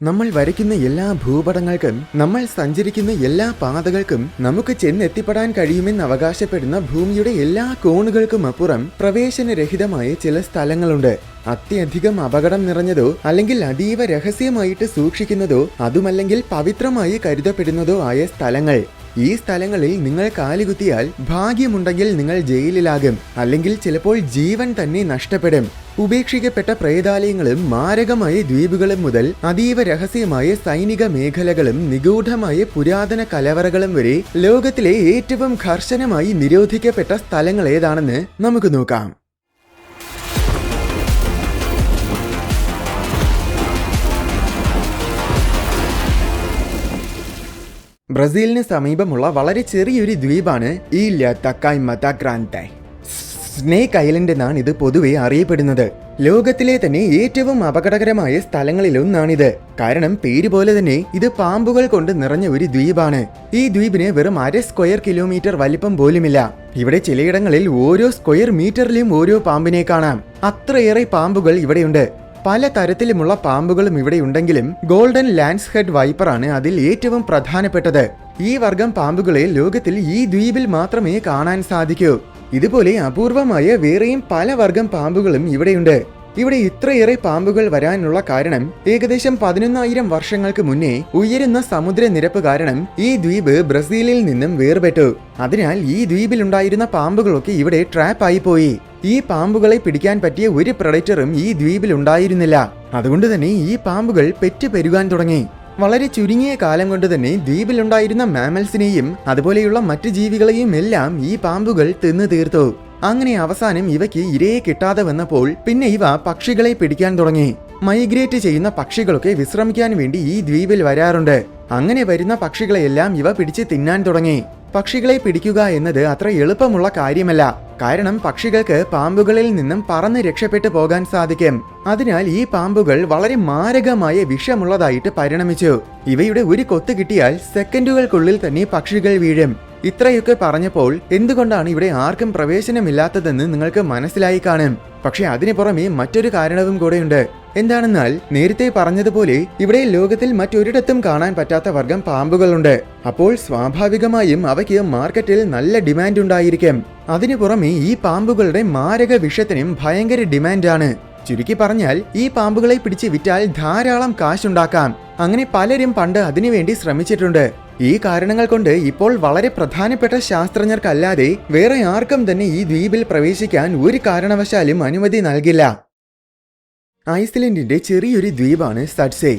നമ്മൾ വരയ്ക്കുന്ന എല്ലാ ഭൂപടങ്ങൾക്കും നമ്മൾ സഞ്ചരിക്കുന്ന എല്ലാ പാതകൾക്കും നമുക്ക് ചെന്നെത്തിപ്പെടാൻ കഴിയുമെന്ന് അവകാശപ്പെടുന്ന ഭൂമിയുടെ എല്ലാ കോണുകൾക്കും അപ്പുറം പ്രവേശനരഹിതമായ ചില സ്ഥലങ്ങളുണ്ട്. അത്യധികം അപകടം നിറഞ്ഞതോ അല്ലെങ്കിൽ അതീവ രഹസ്യമായിട്ട് സൂക്ഷിക്കുന്നതോ അതുമല്ലെങ്കിൽ പവിത്രമായി കരുതപ്പെടുന്നതോ ആയ സ്ഥലങ്ങൾ. ഈ സ്ഥലങ്ങളിൽ നിങ്ങൾ കാലുകുത്തിയാൽ ഭാഗ്യമുണ്ടെങ്കിൽ നിങ്ങൾ ജയിലിലാകും, അല്ലെങ്കിൽ ചിലപ്പോൾ ജീവൻ തന്നെ നഷ്ടപ്പെടും. ഉപേക്ഷിക്കപ്പെട്ട പ്രേതാലയങ്ങളും മാരകമായ ദ്വീപുകളും മുതൽ അതീവ രഹസ്യമായ സൈനിക മേഖലകളും നിഗൂഢമായ പുരാതന കലവറകളും വരെ ലോകത്തിലെ ഏറ്റവും കർശനമായി നിരോധിക്കപ്പെട്ട സ്ഥലങ്ങൾ ഏതാണെന്ന് നമുക്ക് നോക്കാം. ബ്രസീലിന് സമീപമുള്ള വളരെ ചെറിയൊരു ദ്വീപാണ് ഇല്യ തക്കായ്മത ഗ്രാൻഡെ. സ്നേക്ക് ഐലൻഡ് എന്നാണ് ഇത് പൊതുവെ അറിയപ്പെടുന്നത്. ലോകത്തിലെ തന്നെ ഏറ്റവും അപകടകരമായ സ്ഥലങ്ങളിലൊന്നാണിത്. കാരണം പേര് പോലെ തന്നെ ഇത് പാമ്പുകൾ കൊണ്ട് നിറഞ്ഞ ഒരു ദ്വീപാണ്. ഈ ദ്വീപിന് വെറും 1/2 സ്ക്വയർ കിലോമീറ്റർ വലിപ്പം പോലുമില്ല. ഇവിടെ ചിലയിടങ്ങളിൽ ഓരോ സ്ക്വയർ മീറ്ററിലും ഓരോ പാമ്പിനെ കാണാം. അത്രയേറെ പാമ്പുകൾ ഇവിടെയുണ്ട്. പല തരത്തിലുമുള്ള പാമ്പുകളും ഇവിടെ ഉണ്ടെങ്കിലും ഗോൾഡൻ ലാൻസ് ഹെഡ് വൈപ്പറാണ് അതിൽ ഏറ്റവും പ്രധാനപ്പെട്ടത്. ഈ വർഗം പാമ്പുകളെ ലോകത്തിൽ ഈ ദ്വീപിൽ മാത്രമേ കാണാൻ സാധിക്കൂ. ഇതുപോലെ അപൂർവമായ വേറെയും പല വർഗം പാമ്പുകളും ഇവിടെയുണ്ട്. ഇവിടെ ഇത്രയേറെ പാമ്പുകൾ വരാനുള്ള കാരണം ഏകദേശം 11,000 വർഷങ്ങൾക്ക് മുന്നേ ഉയരുന്ന സമുദ്രനിരപ്പ് കാരണം ഈ ദ്വീപ് ബ്രസീലിൽ നിന്നും വേർപെട്ടു. അതിനാൽ ഈ ദ്വീപിലുണ്ടായിരുന്ന പാമ്പുകളൊക്കെ ഇവിടെ ട്രാപ്പായി പോയി. ഈ പാമ്പുകളെ പിടിക്കാൻ പറ്റിയ ഒരു പ്രഡേറ്ററും ഈ ദ്വീപിൽ ഉണ്ടായിരുന്നില്ല. അതുകൊണ്ട് തന്നെ ഈ പാമ്പുകൾ പെറ്റുപെരുകാൻ തുടങ്ങി. വളരെ ചുരുങ്ങിയ കാലം കൊണ്ട് തന്നെ ദ്വീപിലുണ്ടായിരുന്ന മാമൽസിനെയും അതുപോലെയുള്ള മറ്റു ജീവികളെയും എല്ലാം ഈ പാമ്പുകൾ തിന്നു തീർത്തു. അങ്ങനെ അവസാനം ഇവയ്ക്ക് ഇരയെ കിട്ടാതെ വന്നപ്പോൾ പിന്നെ ഇവ പക്ഷികളെ പിടിക്കാൻ തുടങ്ങി. മൈഗ്രേറ്റ് ചെയ്യുന്ന പക്ഷികളൊക്കെ വിശ്രമിക്കാൻ വേണ്ടി ഈ ദ്വീപിൽ വരാറുണ്ട്. അങ്ങനെ വരുന്ന പക്ഷികളെയെല്ലാം ഇവ പിടിച്ച് തിന്നാൻ തുടങ്ങി. പക്ഷികളെ പിടിക്കുക എന്നത് അത്ര എളുപ്പമുള്ള കാര്യമല്ല. കാരണം പക്ഷികൾക്ക് പാമ്പുകളിൽ നിന്നും പറന്ന് രക്ഷപ്പെട്ടു പോകാൻ സാധിക്കും. അതിനാൽ ഈ പാമ്പുകൾ വളരെ മാരകമായ വിഷമുള്ളതായിട്ട് പരിണമിച്ചു. ഇവയുടെ ഒരു കൊത്ത് കിട്ടിയാൽ സെക്കൻഡുകൾക്കുള്ളിൽ തന്നെ പക്ഷികൾ വീഴും. ഇത്രയൊക്കെ പറഞ്ഞപ്പോൾ എന്തുകൊണ്ടാണ് ഇവിടെ ആർക്കും പ്രവേശനമില്ലാത്തതെന്ന് നിങ്ങൾക്ക് മനസ്സിലായി കാണും. പക്ഷെ അതിനു പുറമെ മറ്റൊരു കാരണവും കൂടെയുണ്ട്. എന്താണെന്നാൽ നേരത്തെ പറഞ്ഞതുപോലെ ഇവിടെ ലോകത്തിൽ മറ്റൊരിടത്തും കാണാൻ പറ്റാത്ത വർഗം പാമ്പുകളുണ്ട്. അപ്പോൾ സ്വാഭാവികമായും അവയ്ക്ക് മാർക്കറ്റിൽ നല്ല ഡിമാൻഡ് ഉണ്ടായിരിക്കും. അതിനു പുറമെ ഈ പാമ്പുകളുടെ മാരക വിഷത്തിനും ഭയങ്കര ഡിമാൻഡാണ്. ചുരുക്കി പറഞ്ഞാൽ ഈ പാമ്പുകളെ പിടിച്ച് വിറ്റാൽ ധാരാളം കാശുണ്ടാക്കാം. അങ്ങനെ പലരും പണ്ട് അതിനുവേണ്ടി ശ്രമിച്ചിട്ടുണ്ട്. ഈ കാരണങ്ങൾ കൊണ്ട് ഇപ്പോൾ വളരെ പ്രധാനപ്പെട്ട ശാസ്ത്രജ്ഞർക്കല്ലാതെ വേറെ ആർക്കും തന്നെ ഈ ദ്വീപിൽ പ്രവേശിക്കാൻ ഒരു കാരണവശാലും അനുമതി നൽകില്ല. ഐസ്ലൻഡിന്റെ ചെറിയൊരു ദ്വീപാണ് സഡ്സേ.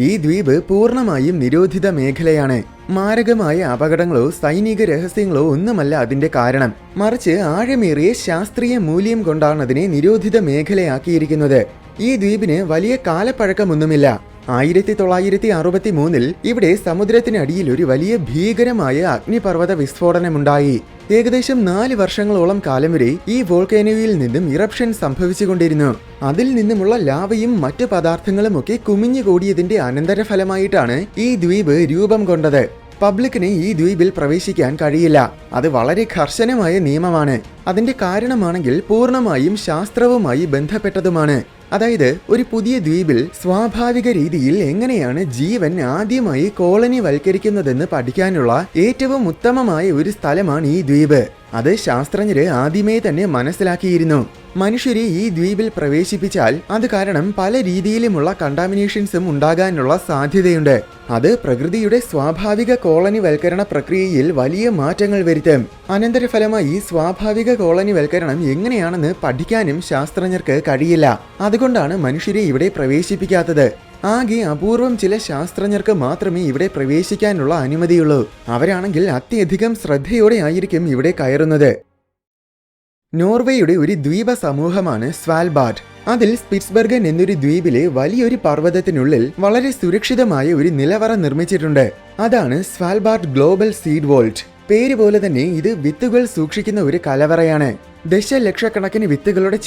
ഈ ദ്വീപ് പൂർണ്ണമായും നിരോധിത മേഖലയാണ്. മാരകമായ അപകടങ്ങളോ സൈനിക രഹസ്യങ്ങളോ ഒന്നുമല്ല അതിന്റെ കാരണം. മറിച്ച് ആഴമേറിയ ശാസ്ത്രീയ മൂല്യം കൊണ്ടാണ് അതിനെ നിരോധിത മേഖലയാക്കിയിരിക്കുന്നത്. ഈ ദ്വീപിന് വലിയ കാലപ്പഴക്കമൊന്നുമില്ല. 1963 ഇവിടെ സമുദ്രത്തിനടിയിൽ ഒരു വലിയ ഭീകരമായ അഗ്നിപർവ്വത വിസ്ഫോടനമുണ്ടായി. ഏകദേശം 4 വർഷങ്ങളോളം കാലം വരെ ഈ വോൾക്കാനോയിൽ നിന്നും ഇറപ്ഷൻ സംഭവിച്ചുകൊണ്ടിരുന്നു. അതിൽ നിന്നുമുള്ള ലാവയും മറ്റു പദാർത്ഥങ്ങളും ഒക്കെ കുമിഞ്ഞുകൂടിയതിന്റെ അനന്തരഫലമായിട്ടാണ് ഈ ദ്വീപ് രൂപം കൊണ്ടത്. പബ്ലിക്കിന് ഈ ദ്വീപിൽ പ്രവേശിക്കാൻ കഴിയില്ല. അത് വളരെ കർശനമായ നിയമമാണ്. അതിന്റെ കാരണമാണെങ്കിൽ പൂർണ്ണമായും ശാസ്ത്രവുമായി ബന്ധപ്പെട്ടതുമാണ്. അതായത് ഒരു പുതിയ ദ്വീപിൽ സ്വാഭാവിക രീതിയിൽ എങ്ങനെയാണ് ജീവൻ ആദ്യമായി കോളനി വൽക്കരിക്കുന്നതെന്ന് പഠിക്കാനുള്ള ഏറ്റവും ഉത്തമമായ ഒരു സ്ഥലമാണ് ഈ ദ്വീപ്. അത് ശാസ്ത്രജ്ഞര് ആദ്യമേ തന്നെ മനസ്സിലാക്കിയിരുന്നു. മനുഷ്യരെ ഈ ദ്വീപിൽ പ്രവേശിപ്പിച്ചാൽ അത് കാരണം പല രീതിയിലുമുള്ള കണ്ടാമിനേഷൻസും ഉണ്ടാകാനുള്ള സാധ്യതയുണ്ട്. അത് പ്രകൃതിയുടെ സ്വാഭാവിക കോളനി വൽക്കരണ പ്രക്രിയയിൽ വലിയ മാറ്റങ്ങൾ വരുത്തും. അനന്തരഫലമായി സ്വാഭാവിക കോളനി വൽക്കരണം എങ്ങനെയാണെന്ന് പഠിക്കാനും ശാസ്ത്രജ്ഞർക്ക് കഴിയില്ല. അതുകൊണ്ടാണ് മനുഷ്യരെ ഇവിടെ പ്രവേശിപ്പിക്കാത്തത്. ആകെ അപൂർവം ചില ശാസ്ത്രജ്ഞർക്ക് മാത്രമേ ഇവിടെ പ്രവേശിക്കാനുള്ള അനുമതിയുള്ളൂ. അവരാണെങ്കിൽ അത്യധികം ശ്രദ്ധയോടെ ആയിരിക്കും ഇവിടെ കയറുന്നത്. നോർവേയുടെ ഒരു ദ്വീപ സമൂഹമാണ് സ്വാൽബാർഡ്. അതിൽ സ്പിറ്റ്സ്ബർഗൻ എന്നൊരു ദ്വീപിലെ വലിയൊരു പർവ്വതത്തിനുള്ളിൽ വളരെ സുരക്ഷിതമായ ഒരു നിലവറ നിർമ്മിച്ചിട്ടുണ്ട്. അതാണ് സ്വാൽബാർഡ് ഗ്ലോബൽ സീഡ് വോൾട്ട്. പേര് പോലെ തന്നെ ഇത് വിത്തുകൾ സൂക്ഷിക്കുന്ന ഒരു കലവറയാണ്. ദശലക്ഷക്കണക്കിന് വിത്തുകളുടെ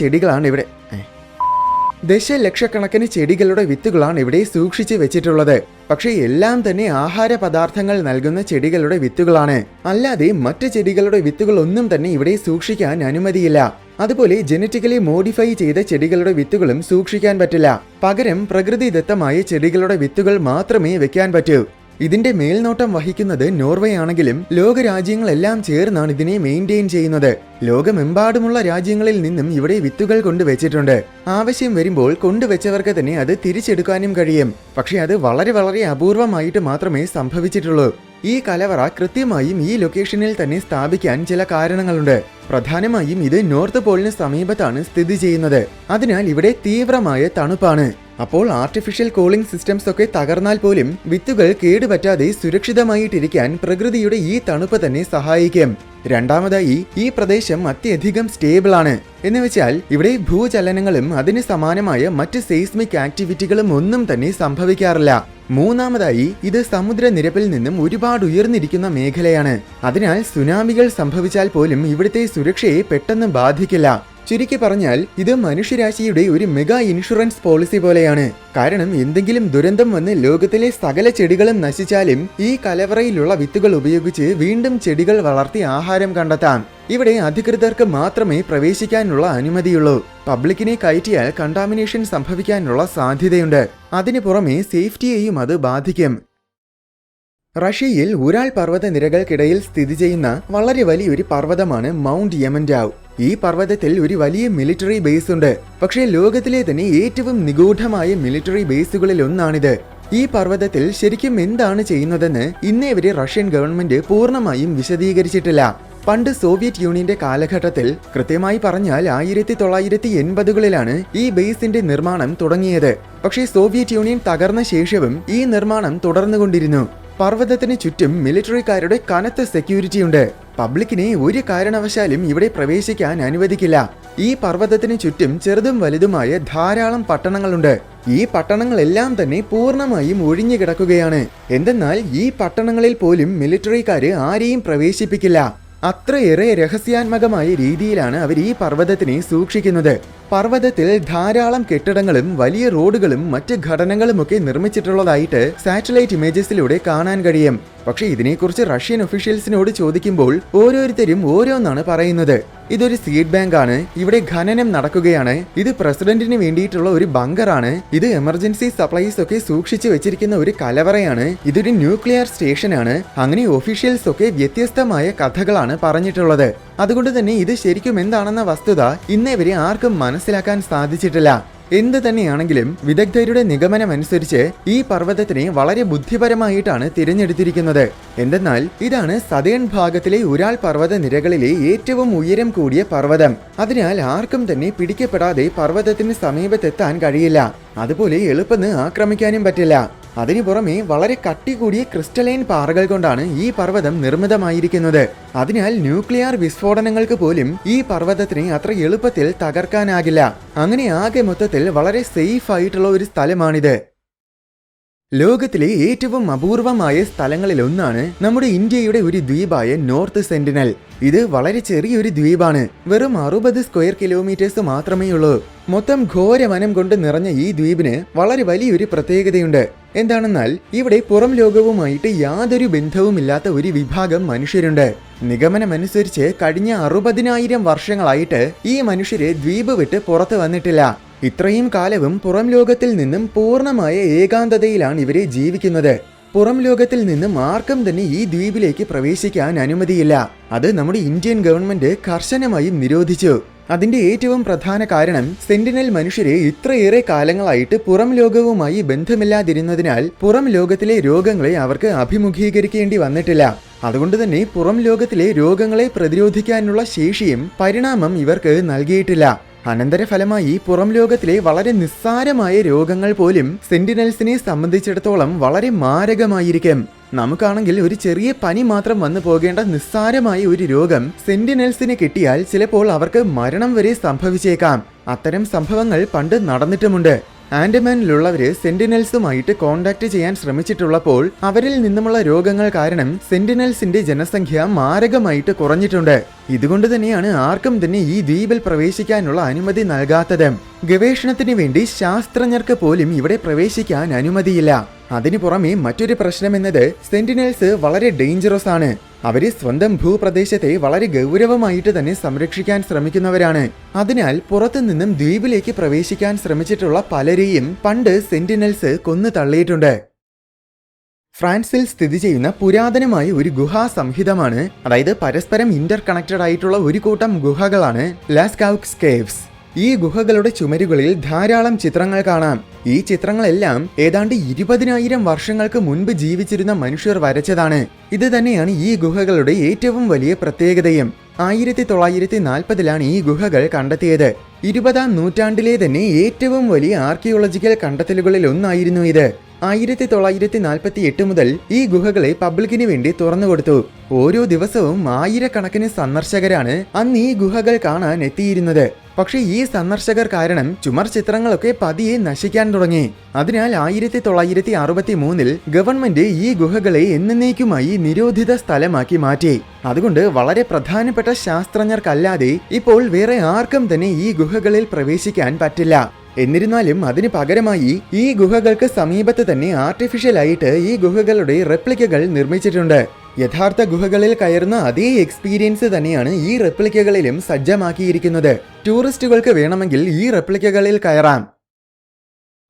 വിത്തുകളാണ് ഇവിടെ സൂക്ഷിച്ചു വെച്ചിട്ടുള്ളത്. പക്ഷേ എല്ലാം തന്നെ ആഹാര പദാർത്ഥങ്ങൾ നൽകുന്ന ചെടികളുടെ വിത്തുകളാണ്. അല്ലാതെ മറ്റ് ചെടികളുടെ വിത്തുകൾ ഒന്നും തന്നെ ഇവിടെ സൂക്ഷിക്കാൻ അനുമതിയില്ല. അതുപോലെ ജനറ്റിക്കലി മോഡിഫൈ ചെയ്ത ചെടികളുടെ വിത്തുകളും സൂക്ഷിക്കാൻ പറ്റില്ല. പകരം പ്രകൃതിദത്തമായ ചെടികളുടെ വിത്തുകൾ മാത്രമേ വെക്കാൻ പറ്റൂ. ഇതിന്റെ മേൽനോട്ടം വഹിക്കുന്നത് നോർവേ ആണെങ്കിലും ലോകരാജ്യങ്ങളെല്ലാം ചേർന്നാണ് ഇതിനെ മെയിൻറ്റെയിൻ ചെയ്യുന്നത്. ലോകമെമ്പാടുമുള്ള രാജ്യങ്ങളിൽ നിന്നും ഇവിടെ വിത്തുകൾ കൊണ്ടുവച്ചിട്ടുണ്ട്. ആവശ്യം വരുമ്പോൾ കൊണ്ടുവച്ചവർക്ക് തന്നെ അത് തിരിച്ചെടുക്കാനും കഴിയും. പക്ഷെ അത് വളരെ വളരെ അപൂർവമായിട്ട് മാത്രമേ സംഭവിച്ചിട്ടുള്ളൂ. ഈ കലവറ കൃത്യമായും ഈ ലൊക്കേഷനിൽ തന്നെ സ്ഥാപിക്കാൻ ചില കാരണങ്ങളുണ്ട്. പ്രധാനമായും ഇത് നോർത്ത് പോളിന് സമീപത്താണ് സ്ഥിതി ചെയ്യുന്നത്. അതിനാൽ ഇവിടെ തീവ്രമായ തണുപ്പാണ്. അപ്പോൾ ആർട്ടിഫിഷ്യൽ കൂളിംഗ് സിസ്റ്റംസ് ഒക്കെ തകർന്നാൽ പോലും വിത്തുകൾ കേടുപറ്റാതെ സുരക്ഷിതമായിട്ടിരിക്കാൻ പ്രകൃതിയുടെ ഈ തണുപ്പ് തന്നെ സഹായിക്കും. രണ്ടാമതായി, ഈ പ്രദേശം അത്യധികം സ്റ്റേബിൾ ആണ്. എന്നുവെച്ചാൽ ഇവിടെ ഭൂചലനങ്ങളും അതിന് സമാനമായ മറ്റ് സെയ്സ്മിക് ആക്ടിവിറ്റികളും ഒന്നും തന്നെ സംഭവിക്കാറില്ല. മൂന്നാമതായി, ഇത് സമുദ്രനിരപ്പിൽ നിന്നും ഒരുപാട് ഉയർന്നിരിക്കുന്ന മേഖലയാണ്. അതിനാൽ സുനാമികൾ സംഭവിച്ചാൽ പോലും ഇവിടുത്തെ സുരക്ഷയെ പെട്ടെന്ന് ബാധിക്കില്ല. ചുരുക്കി പറഞ്ഞാൽ ഇത് മനുഷ്യരാശിയുടെ ഒരു മെഗാ ഇൻഷുറൻസ് പോളിസി പോലെയാണ്. കാരണം എന്തെങ്കിലും ദുരന്തം വന്ന് ലോകത്തിലെ സകല ചെടികളും നശിച്ചാലും ഈ കലവറയിലുള്ള വിത്തുകൾ ഉപയോഗിച്ച് വീണ്ടും ചെടികൾ വളർത്തി ആഹാരം കണ്ടെത്താം. ഇവിടെ അധികൃതർക്ക് മാത്രമേ പ്രവേശിക്കാനുള്ള അനുമതിയുള്ളൂ. പബ്ലിക്കിനെ കയറ്റിയാൽ കണ്ടാമിനേഷൻ സംഭവിക്കാനുള്ള സാധ്യതയുണ്ട്. അതിനു പുറമെ സേഫ്റ്റിയെയും അത് ബാധിക്കും. റഷ്യയിൽ ഉരാൾ പർവ്വത നിരകൾക്കിടയിൽ സ്ഥിതി ചെയ്യുന്ന വളരെ വലിയൊരു പർവ്വതമാണ് മൗണ്ട് യമൻഡാവ്. ഈ പർവ്വതത്തിൽ ഒരു വലിയ മിലിറ്ററി ബേസ് ഉണ്ട്. പക്ഷേ ലോകത്തിലെ തന്നെ ഏറ്റവും നിഗൂഢമായ മിലിറ്ററി ബേസുകളിൽ ഒന്നാണിത്. ഈ പർവ്വതത്തിൽ ശരിക്കും എന്താണ് ചെയ്യുന്നതെന്ന് ഇന്നേ വരെ റഷ്യൻ ഗവൺമെന്റ് പൂർണ്ണമായും വിശദീകരിച്ചിട്ടില്ല. പണ്ട് സോവിയറ്റ് യൂണിയന്റെ കാലഘട്ടത്തിൽ, കൃത്യമായി പറഞ്ഞാൽ 1980കളിലാണ് ഈ ബേസിന്റെ നിർമ്മാണം തുടങ്ങിയത്. പക്ഷേ സോവിയറ്റ് യൂണിയൻ തകർന്ന ശേഷവും ഈ നിർമ്മാണം തുടർന്നുകൊണ്ടിരുന്നു. പർവ്വതത്തിന് ചുറ്റും മിലിറ്ററിക്കാരുടെ കനത്ത സെക്യൂരിറ്റി ഉണ്ട്. പബ്ലിക്കിനെ ഒരു കാരണവശാലും ഇവിടെ പ്രവേശിക്കാൻ അനുവദിക്കില്ല. ഈ പർവ്വതത്തിന് ചുറ്റും ചെറുതും വലുതുമായ ധാരാളം പട്ടണങ്ങളുണ്ട്. ഈ പട്ടണങ്ങളെല്ലാം തന്നെ പൂർണ്ണമായും ഒഴിഞ്ഞു കിടക്കുകയാണ്. എന്തെന്നാൽ ഈ പട്ടണങ്ങളിൽ പോലും മിലിറ്ററിക്കാര് ആരെയും പ്രവേശിപ്പിക്കില്ല. അത്രയേറെ രഹസ്യാത്മകമായ രീതിയിലാണ് അവർ ഈ പർവ്വതത്തിനെ സൂക്ഷിക്കുന്നത്. പർവ്വതത്തിൽ ധാരാളം കെട്ടിടങ്ങളും വലിയ റോഡുകളും മറ്റ് ഘടനകളുമൊക്കെ നിർമ്മിച്ചിട്ടുള്ളതായിട്ട് സാറ്റലൈറ്റ് ഇമേജസിലൂടെ കാണാൻ കഴിയും. പക്ഷേ ഇതിനെക്കുറിച്ച് റഷ്യൻ ഒഫീഷ്യൽസിനോട് ചോദിക്കുമ്പോൾ ഓരോരുത്തരും ഓരോന്നാണ് പറയുന്നത്. ഇതൊരു സീഡ് ബാങ്ക് ആണ്, ഇവിടെ ഖനനം നടക്കുകയാണ്, ഇത് പ്രസിഡന്റിന് വേണ്ടിയിട്ടുള്ള ഒരു ബങ്കറാണ്, ഇത് എമർജൻസി സപ്ലൈസ് ഒക്കെ സൂക്ഷിച്ചു വെച്ചിരിക്കുന്ന ഒരു കലവറയാണ്, ഇതൊരു ന്യൂക്ലിയർ സ്റ്റേഷനാണ്. അങ്ങനെ ഒഫീഷ്യൽസ് ഒക്കെ വ്യത്യസ്തമായ കഥകളാണ് പറഞ്ഞിട്ടുള്ളത്. അതുകൊണ്ട് തന്നെ ഇത് ശരിക്കും എന്താണെന്ന വസ്തുത ഇന്നേ വരെ ആർക്കും മനസ്സിലാക്കാൻ സാധിച്ചിട്ടില്ല. എന്ത് തന്നെയാണെങ്കിലും വിദഗ്ധരുടെ നിഗമനമനുസരിച്ച് ഈ പർവ്വതത്തിനെ വളരെ ബുദ്ധിപരമായിട്ടാണ് തിരഞ്ഞെടുത്തിരിക്കുന്നത്. എന്തെന്നാൽ ഇതാണ് സതേൺ ഭാഗത്തിലെ ഉരാൾ പർവ്വത നിരകളിലെ ഏറ്റവും ഉയരം കൂടിയ പർവ്വതം. അതിനാൽ ആർക്കും തന്നെ പിടിക്കപ്പെടാതെ പർവ്വതത്തിന് സമീപത്തെത്താൻ കഴിയില്ല. അതുപോലെ എളുപ്പന്ന് ആക്രമിക്കാനും പറ്റില്ല. അതിനു പുറമെ വളരെ കട്ടി കൂടിയ ക്രിസ്റ്റലൈൻ പാറകൾ കൊണ്ടാണ് ഈ പർവ്വതം നിർമ്മിതമായിരിക്കുന്നത്. അതിനാൽ ന്യൂക്ലിയർ വിസ്ഫോടനങ്ങൾക്ക് പോലും ഈ പർവ്വതത്തിനെ അത്ര എളുപ്പത്തിൽ തകർക്കാനാകില്ല. അങ്ങനെ ആകെ മൊത്തത്തിൽ വളരെ സേഫ് ആയിട്ടുള്ള ഒരു സ്ഥലമാണിത്. ലോകത്തിലെ ഏറ്റവും അപൂർവമായ സ്ഥലങ്ങളിലൊന്നാണ് നമ്മുടെ ഇന്ത്യയുടെ ഒരു ദ്വീപായ നോർത്ത് സെന്റിനൽ. ഇത് വളരെ ചെറിയൊരു ദ്വീപാണ്. വെറും 60 സ്ക്വയർ കിലോമീറ്റേഴ്സ് മാത്രമേ ഉള്ളൂ. മൊത്തം ഘോരവനം കൊണ്ട് നിറഞ്ഞ ഈ ദ്വീപിന് വളരെ വലിയൊരു പ്രത്യേകതയുണ്ട്. എന്താണെന്നാൽ ഇവിടെ പുറം ലോകവുമായിട്ട് യാതൊരു ബന്ധവുമില്ലാത്ത ഒരു വിഭാഗം മനുഷ്യരുണ്ട്. നിഗമനമനുസരിച്ച് കഴിഞ്ഞ 60,000 വർഷങ്ങളായിട്ട് ഈ മനുഷ്യര് ദ്വീപ് വിട്ട് പുറത്തു വന്നിട്ടില്ല. ഇത്രയും കാലവും പുറം ലോകത്തിൽ നിന്നും പൂർണ്ണമായ ഏകാന്തതയിലാണ് ഇവരെ ജീവിക്കുന്നത്. പുറം ലോകത്തിൽ നിന്നും ആർക്കും തന്നെ ഈ ദ്വീപിലേക്ക് പ്രവേശിക്കാൻ അനുമതിയില്ല. അത് നമ്മുടെ ഇന്ത്യൻ ഗവൺമെന്റ് കർശനമായും നിരോധിച്ചു. അതിന്റെ ഏറ്റവും പ്രധാന കാരണം സെന്റിനൽ മനുഷ്യരെ ഇത്രയേറെ കാലങ്ങളായിട്ട് പുറം ലോകവുമായി ബന്ധമില്ലാതിരുന്നതിനാൽ പുറം ലോകത്തിലെ രോഗങ്ങളെ അവർക്ക് അഭിമുഖീകരിക്കേണ്ടി വന്നിട്ടില്ല. അതുകൊണ്ട് തന്നെ പുറം ലോകത്തിലെ രോഗങ്ങളെ പ്രതിരോധിക്കാനുള്ള ശേഷിയും പരിണാമം ഇവർക്ക് നൽകിയിട്ടില്ല. അനന്തരഫലമായി പുറം ലോകത്തിലെ വളരെ നിസ്സാരമായ രോഗങ്ങൾ പോലും സെന്റിനൽസിനെ സംബന്ധിച്ചിടത്തോളം വളരെ മാരകമായിരിക്കും. നമുക്കാണെങ്കിൽ ഒരു ചെറിയ പനി മാത്രം വന്നു പോകേണ്ട നിസ്സാരമായ ഒരു രോഗം സെന്റിനൽസിന് കിട്ടിയാൽ ചിലപ്പോൾ അവർക്ക് മരണം വരെ സംഭവിച്ചേക്കാം. അത്തരം സംഭവങ്ങൾ പണ്ട് നടന്നിട്ടുമുണ്ട്. ആൻഡമാനിലുള്ളവര് സെന്റിനൽസുമായിട്ട് കോണ്ടാക്ട് ചെയ്യാൻ ശ്രമിച്ചിട്ടുള്ളപ്പോൾ അവരിൽ നിന്നുമുള്ള രോഗങ്ങൾ കാരണം സെന്റിനൽസിന്റെ ജനസംഖ്യ മാരകമായിട്ട് കുറഞ്ഞിട്ടുണ്ട്. ഇതുകൊണ്ട് തന്നെയാണ് ആർക്കും തന്നെ ഈ ദ്വീപിൽ പ്രവേശിക്കാനുള്ള അനുമതി നൽകാത്തത്. ഗവേഷണത്തിന് വേണ്ടി ശാസ്ത്രജ്ഞർക്ക് പോലും ഇവിടെ പ്രവേശിക്കാൻ അനുമതിയില്ല. അതിനു പുറമെ മറ്റൊരു പ്രശ്നം എന്നത് സെന്റിനൽസ് വളരെ ഡേഞ്ചറസ് ആണ്. അവര് സ്വന്തം ഭൂപ്രദേശത്തെ വളരെ ഗൗരവമായിട്ട് തന്നെ സംരക്ഷിക്കാൻ ശ്രമിക്കുന്നവരാണ്. അതിനാൽ പുറത്തുനിന്നും ദ്വീപിലേക്ക് പ്രവേശിക്കാൻ ശ്രമിച്ചിട്ടുള്ള പലരെയും പണ്ട് സെന്റിനൽസ് കൊന്നു തള്ളിയിട്ടുണ്ട്. ഫ്രാൻസിൽ സ്ഥിതി ചെയ്യുന്ന പുരാതനമായ ഒരു ഗുഹാ സംഹിതമാണ്, അതായത് പരസ്പരം ഇന്റർ കണക്റ്റഡ് ആയിട്ടുള്ള ഒരു കൂട്ടം ഗുഹകളാണ് ലാസ്കൌക്സ് കേവ്സ്. ഈ ഗുഹകളുടെ ചുമരുകളിൽ ധാരാളം ചിത്രങ്ങൾ കാണാം. ഈ ചിത്രങ്ങളെല്ലാം ഏതാണ്ട് 20,000 വർഷങ്ങൾക്ക് മുൻപ് ജീവിച്ചിരുന്ന മനുഷ്യർ വരച്ചതാണ്. ഇത് തന്നെയാണ് ഈ ഗുഹകളുടെ ഏറ്റവും വലിയ പ്രത്യേകതയും. 1940-ലാണ് ഈ ഗുഹകൾ കണ്ടെത്തിയത്. 20-ാം നൂറ്റാണ്ടിലെ തന്നെ ഏറ്റവും വലിയ ആർക്കിയോളജിക്കൽ കണ്ടെത്തലുകളിൽ ഒന്നായിരുന്നു ഇത്. 1948 മുതൽ ഈ ഗുഹകളെ പബ്ലിക്കിന് വേണ്ടി തുറന്നുകൊടുത്തു. ഓരോ ദിവസവും ആയിരക്കണക്കിന് സന്ദർശകരാണ് അന്ന് ഈ ഗുഹകൾ കാണാൻ എത്തിയിരുന്നത്. പക്ഷേ ഈ സന്ദർശകർ കാരണം ചുമർ ചിത്രങ്ങളൊക്കെ പതിയെ നശിക്കാൻ തുടങ്ങി. അതിനാൽ 1963-ൽ ഗവൺമെന്റ് ഈ ഗുഹകളെ എന്നേക്കുമായി നിരോധിത സ്ഥലമാക്കി മാറ്റി. അതുകൊണ്ട് വളരെ പ്രധാനപ്പെട്ട ശാസ്ത്രജ്ഞർക്കല്ലാതെ ഇപ്പോൾ വേറെ ആർക്കും തന്നെ ഈ ഗുഹകളിൽ പ്രവേശിക്കാൻ പറ്റില്ല. എന്നിരുന്നാലും അതിന് പകരമായി ഈ ഗുഹകൾക്ക് സമീപത്ത് തന്നെ ആർട്ടിഫിഷ്യലായിട്ട് ഈ ഗുഹകളുടെ റെപ്ലിക്കകൾ നിർമ്മിച്ചിട്ടുണ്ട്. യഥാർത്ഥ ഗുഹകളിൽ കയറുന്ന അതേ എക്സ്പീരിയൻസ് തന്നെയാണ് ഈ റെപ്ലിക്കകളിലും സജ്ജമാക്കിയിരിക്കുന്നത്. ടൂറിസ്റ്റുകൾക്ക് വേണമെങ്കിൽ ഈ റെപ്ലിക്കകളിൽ കയറാം.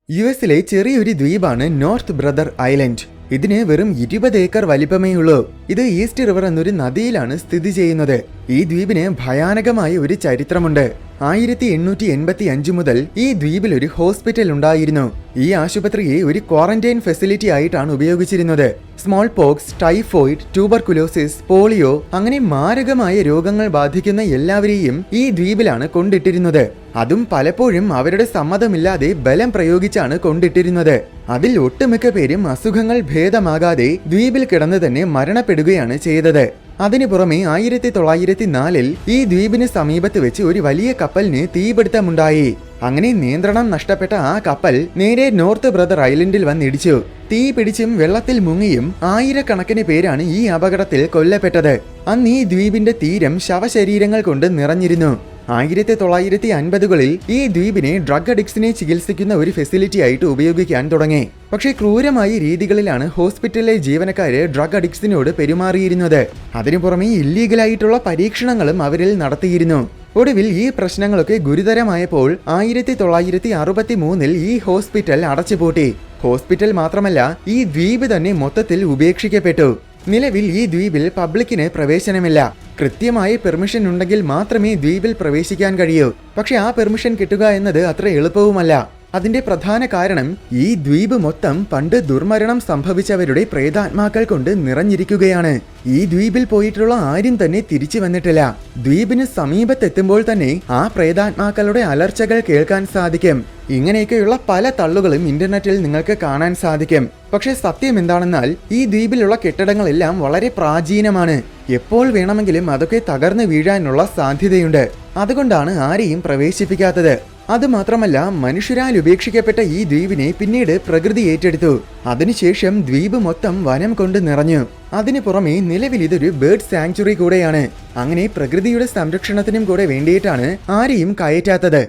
യുഎസിലെ ചെറിയൊരു ദ്വീപാണ് നോർത്ത് ബ്രദർ ഐലൻഡ്. ഇതിന് വെറും 20 ഏക്കർ വലിപ്പമേ ഉള്ളൂ. ഇത് ഈസ്റ്റ് റിവർ എന്നൊരു നദിയിലാണ് സ്ഥിതി ചെയ്യുന്നത്. ഈ ദ്വീപിന് ഭയാനകമായ ഒരു ചരിത്രമുണ്ട്. 1885 മുതൽ ഈ ദ്വീപിൽ ഒരു ഹോസ്പിറ്റൽ ഉണ്ടായിരുന്നു. ഈ ആശുപത്രിയെ ഒരു ക്വാറന്റൈൻ ഫെസിലിറ്റി ആയിട്ടാണ് ഉപയോഗിച്ചിരുന്നത്. Small pox, typhoid, tuberculosis, polio അങ്ങനെ മാരകമായ രോഗങ്ങൾ ബാധിക്കുന്ന എല്ലാവരെയും ഈ ദ്വീപിലാണ് കൊണ്ടിട്ടിരുന്നത്. അതും പലപ്പോഴും അവരുടെ സമ്മതമില്ലാതെ ബലം പ്രയോഗിച്ചാണ് കൊണ്ടിട്ടിരുന്നത്. അതിൽ ഒട്ടുമിക്ക പേരും അസുഖങ്ങൾ ഭേദമാകാതെ ദ്വീപിൽ കിടന്ന് തന്നെ മരണപ്പെടുകയാണ് ചെയ്തത്. അതിനു പുറമെ 1904-ൽ ഈ ദ്വീപിന് സമീപത്ത് വെച്ച് ഒരു വലിയ കപ്പലിന് തീപിടുത്തമുണ്ടായി. അങ്ങനെ നിയന്ത്രണം നഷ്ടപ്പെട്ട ആ കപ്പൽ നേരെ നോർത്ത് ബ്രദർ ഐലൻഡിൽ വന്നിടിച്ചു. തീ പിടിച്ചും വെള്ളത്തിൽ മുങ്ങിയും ആയിരക്കണക്കിന് പേരാണ് ഈ അപകടത്തിൽ കൊല്ലപ്പെട്ടത്. അന്ന് ഈ ദ്വീപിന്റെ തീരം ശവശരീരങ്ങൾ കൊണ്ട് നിറഞ്ഞിരുന്നു. 1950-കളിൽ ഈ ദ്വീപിനെ ഡ്രഗ് അഡിക്ട്സിനെ ചികിത്സിക്കുന്ന ഒരു ഫെസിലിറ്റി ആയിട്ട് ഉപയോഗിക്കാൻ തുടങ്ങി. പക്ഷേ ക്രൂരമായ രീതികളിലാണ് ഹോസ്പിറ്റലിലെ ജീവനക്കാര് ഡ്രഗ് അഡിക്ട്സിനോട് പെരുമാറിയിരുന്നത്. അതിനു പുറമെ ഇല്ലീഗലായിട്ടുള്ള പരീക്ഷണങ്ങളും അവരിൽ നടത്തിയിരുന്നു. ഒടുവിൽ ഈ പ്രശ്നങ്ങളൊക്കെ ഗുരുതരമായപ്പോൾ 1963-ൽ ഈ ഹോസ്പിറ്റൽ അടച്ചുപൂട്ടി. ഹോസ്പിറ്റൽ മാത്രമല്ല, ഈ ദ്വീപ് തന്നെ മൊത്തത്തിൽ ഉപേക്ഷിക്കപ്പെട്ടു. നിലവിൽ ഈ ദ്വീപിൽ പബ്ലിക്കിന് പ്രവേശനമില്ല. കൃത്യമായ പെർമിഷൻ ഉണ്ടെങ്കിൽ മാത്രമേ ദ്വീപിൽ പ്രവേശിക്കാൻ കഴിയൂ. പക്ഷെ ആ പെർമിഷൻ കിട്ടുക എന്നത് അത്ര എളുപ്പവുമല്ല. അതിന്റെ പ്രധാന കാരണം ഈ ദ്വീപ് മൊത്തം പണ്ട് ദുർമരണം സംഭവിച്ചവരുടെ പ്രേതാത്മാക്കൾ കൊണ്ട് നിറഞ്ഞിരിക്കുകയാണ്. ഈ ദ്വീപിൽ പോയിട്ടുള്ള ആരും തന്നെ തിരിച്ചു വന്നിട്ടില്ല. ദ്വീപിന് സമീപത്തെത്തുമ്പോൾ തന്നെ ആ പ്രേതാത്മാക്കളുടെ അലർച്ചകൾ കേൾക്കാൻ സാധിക്കും. ഇങ്ങനെയൊക്കെയുള്ള പല തള്ളുകളും ഇന്റർനെറ്റിൽ നിങ്ങൾക്ക് കാണാൻ സാധിക്കും. പക്ഷെ സത്യം എന്താണെന്നാൽ ഈ ദ്വീപിലുള്ള കെട്ടിടങ്ങളെല്ലാം വളരെ പ്രാചീനമാണ്. എപ്പോൾ വേണമെങ്കിലും അതൊക്കെ തകർന്നു വീഴാനുള്ള സാധ്യതയുണ്ട്. അതുകൊണ്ടാണ് ആരെയും പ്രവേശിപ്പിക്കാത്തത്. അതുമാത്രമല്ല, മനുഷ്യരാൽ ഉപേക്ഷിക്കപ്പെട്ട ഈ ദ്വീപിനെ പിന്നീട് പ്രകൃതി ഏറ്റെടുത്തു. അതിനുശേഷം ദ്വീപ് മൊത്തം വനം കൊണ്ട് നിറഞ്ഞു. അതിനു പുറമെ നിലവിൽ ഇതൊരു ബേർഡ് സാങ്ച്വറി കൂടെയാണ്. അങ്ങനെ പ്രകൃതിയുടെ സംരക്ഷണത്തിനും കൂടെ വേണ്ടിയിട്ടാണ് ആരെയും കയറ്റാത്തത്.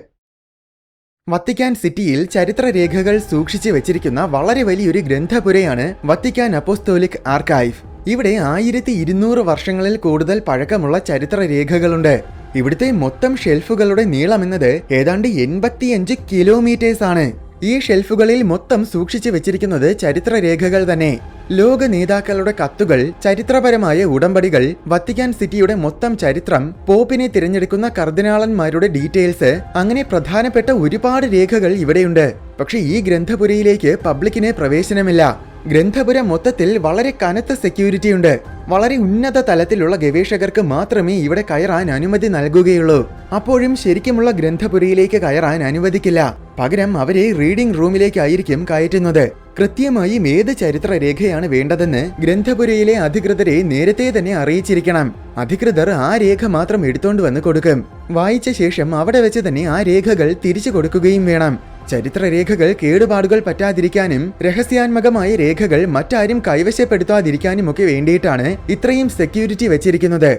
വത്തിക്കാൻ സിറ്റിയിൽ ചരിത്രരേഖകൾ സൂക്ഷിച്ചു വെച്ചിരിക്കുന്ന വളരെ വലിയൊരു ഗ്രന്ഥപുരയാണ് വത്തിക്കാൻ അപ്പോസ്തോലിക് ആർക്കൈവ്. ഇവിടെ 1200 വർഷങ്ങളിൽ കൂടുതൽ പഴക്കമുള്ള ചരിത്രരേഖകളുണ്ട്. ഇവിടുത്തെ മൊത്തം ഷെൽഫുകളുടെ നീളമെന്നത് ഏതാണ്ട് 85 കിലോമീറ്റേഴ്സ് ആണ്. ഈ ഷെൽഫുകളിൽ മൊത്തം സൂക്ഷിച്ചു വെച്ചിരിക്കുന്നത് ചരിത്രരേഖകൾ തന്നെ. ലോക നേതാക്കളുടെ കത്തുകൾ, ചരിത്രപരമായ ഉടമ്പടികൾ, വത്തിക്കാൻ സിറ്റിയുടെ മൊത്തം ചരിത്രം, പോപ്പിനെ തിരഞ്ഞെടുക്കുന്ന കർദിനാളന്മാരുടെ ഡീറ്റെയിൽസ്, അങ്ങനെ പ്രധാനപ്പെട്ട ഒരുപാട് രേഖകൾ ഇവിടെയുണ്ട്. പക്ഷെ ഈ ഗ്രന്ഥപുരയിലേക്ക് പബ്ലിക്കിന് പ്രവേശനമില്ല. ഗ്രന്ഥപുര മൊത്തത്തിൽ വളരെ കനത്ത സെക്യൂരിറ്റി ഉണ്ട്. വളരെ ഉന്നത തലത്തിലുള്ള ഗവേഷകർക്ക് മാത്രമേ ഇവിടെ കയറാൻ അനുമതി നൽകുകയുള്ളൂ. അപ്പോഴും ശരിക്കുമുള്ള ഗ്രന്ഥപുരയിലേക്ക് കയറാൻ അനുവദിക്കില്ല. പകരം അവരെ റീഡിംഗ് റൂമിലേക്കായിരിക്കും കയറ്റുന്നത്. കൃത്യമായും ഏത് ചരിത്രരേഖയാണ് വേണ്ടതെന്ന് ഗ്രന്ഥപുരയിലെ അധികൃതരെ നേരത്തെ തന്നെ അറിയിച്ചിരിക്കണം. അധികൃതർ ആ രേഖ മാത്രം എടുത്തോണ്ട് വന്ന് കൊടുക്കും. വായിച്ച ശേഷം അവിടെ വെച്ച് തന്നെ ആ രേഖകൾ തിരിച്ചു കൊടുക്കുകയും വേണം. ചരിത്രരേഖകൾ കേടുപാടുകൾ പറ്റാതിരിക്കാനും രഹസ്യാത്മകമായ രേഖകൾ മറ്റാരും കൈവശപ്പെടുത്താതിരിക്കാനും ഒക്കെ വേണ്ടിയിട്ടാണ് ഇത്രയും സെക്യൂരിറ്റി വെച്ചിരിക്കുന്നത്.